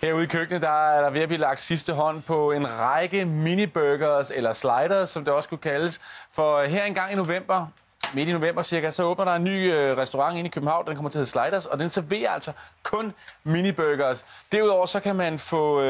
Herude i køkkenet, der er der ved at blive lagt sidste hånd på en række mini-burgers, eller sliders, som det også kunne kaldes. For her engang i november, midt i november cirka, så åbner der en ny restaurant inde i København, den kommer til at hedde Sliders, og den serverer altså kun mini-burgers. Derudover så kan man få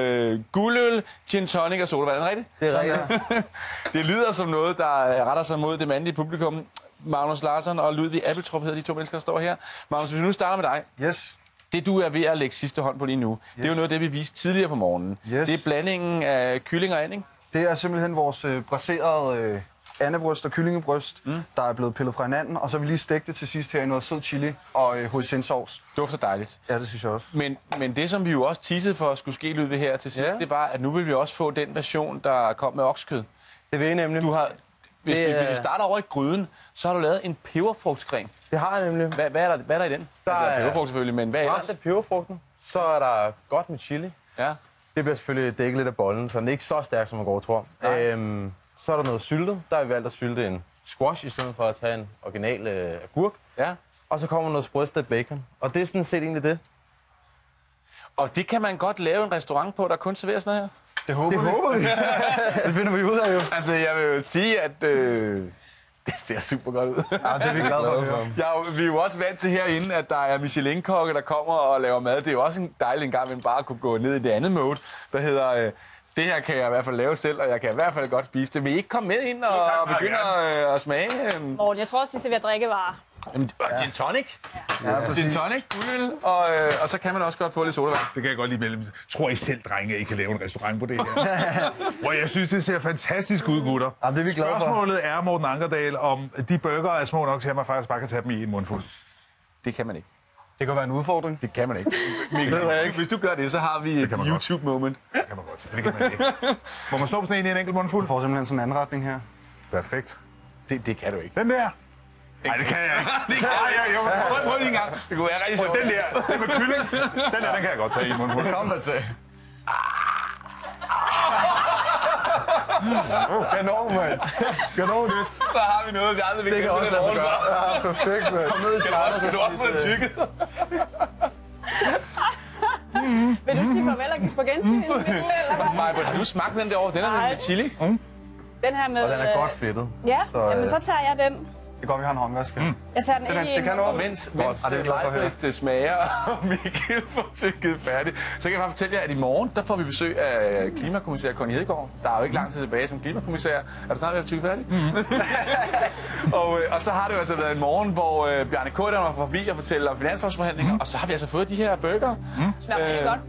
guldøl, gin tonic og sodavand. Er det rigtigt? Det er rigtigt. Det lyder som noget, der retter sig mod det mandlige publikum. Magnus Larsson og Ludvig Appeltrup hedder de to mennesker, der står her. Magnus, hvis vi nu starter med dig. Yes. Det, du er ved at lægge sidste hånd på lige nu, det er jo noget af det, vi viste tidligere på morgenen. Yes. Det er blandingen af kylling og anding. Det er simpelthen vores braserede andebryst og kyllingebryst, der er blevet pillet fra hinanden, og så har vi lige stegt det til sidst her i noget sød chili og hoisin-sovs. Dufter dejligt. Ja, det synes jeg også. Men det, som vi jo også teasede for at skulle ske Ludvig her til sidst, det var, at nu vil vi også få den version, der kom med oksekød. Det vil jeg nemlig. Du har, hvis vi starter over i gryden, så har du lavet en peberfrugtscreme. Det har jeg nemlig. Hvad er der i den? Der altså er peberfrugt selvfølgelig, men hvad ellers? Der er peberfrugten. Så er der godt med chili. Ja. Det bliver selvfølgelig dækket lidt af bollen, så den er ikke så stærk, som man går og tror. Så er der noget syltet. Der har vi valgt at sylte en squash, i stedet for at tage en original agurk. Ja. Og så kommer noget sprødstet bacon. Og det er sådan set egentlig det. Og det kan man godt lave en restaurant på, der kun serverer sådan her? Det håber vi. Det finder vi ud af jo. Altså, jeg vil jo sige, at det ser super godt ud. Ja, det er vi glade for at høre. Vi er jo også vant til herinde, at der er Michelin-kokke, der kommer og laver mad. Det er jo også en dejlig gang, men bare kunne gå ned i det andet mode, der hedder... Det her kan jeg i hvert fald lave selv, og jeg kan i hvert fald godt spise det. Vil I ikke komme med ind og begynde at smage? Morten, jeg tror også, de serverer drikkevarer. Gin tonic. Ja, Gin tonic, guldøl, og så kan man også godt få lidt sodavand. Det kan jeg godt lide mellem. Tror I selv, drenge, I kan lave en restaurant på det her? Hvor jeg synes, det ser fantastisk ud, gutter. Ja, det er vi glade for. Spørgsmålet er, Morten Ankerdal, om de burger er små nok til, at man faktisk bare kan tage dem i en mundfuld. Det kan man ikke. Det kan være en udfordring. Det kan man ikke. Hvis du gør det, så har vi et YouTube-moment. Det kan man godt, selvfølgelig kan man det. Må man stå sådan en i en enkelt mundfuld? Du får simpelthen sådan en anretning her. Perfekt. Det kan du ikke. Den der? Nej, det kan jeg ikke. Det kan jeg. Prøv lige en gang. Det kunne være rigtig sjovt. Den der, den med kylling, den kan jeg godt tage i en mundfuld. Kom altså. Kanon, mand. Kanon. Så har vi noget, vi aldrig vil Det kan også lade sig gøre. Ja, perfekt, mand. Kom ned i slagter. Skal du op på det tykket? Vil du sige farvel og på gensyn, Mikkel, eller hvad? Maja, har du smagt den derovre? Den er med chili. Den her med... Og den er godt fedtet. Ja, jamen så tager jeg den. Det går, vi har en håndvask. Jeg tager den ind i Det kan noget. Mens det er vi glade for at høre. det smager, og Mikkel får tykket færdigt, så kan jeg bare fortælle jer, at i morgen, der får vi besøg af klimakommissær Connie Hedegaard. Der er jo ikke lang tid tilbage som klimakommissær. Er du snart ved at tykket færdigt? og så har det jo altså været en morgen, hvor Bjarne Corydon var forbi og fortælle om finanslovsforhandlinger, og så har vi altså fået de her burger. Smager rigtig godt.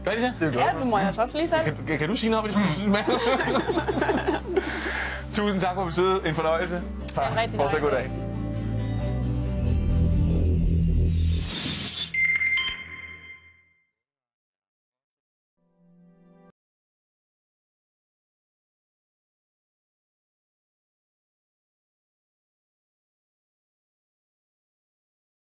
Gør de det? Ja, du må altså også lige selv. Kan du sige noget om, hvad de skulle med? Tusind tak for besøget. En fornøjelse. Ja, rigtig Og så dejligt. god dag.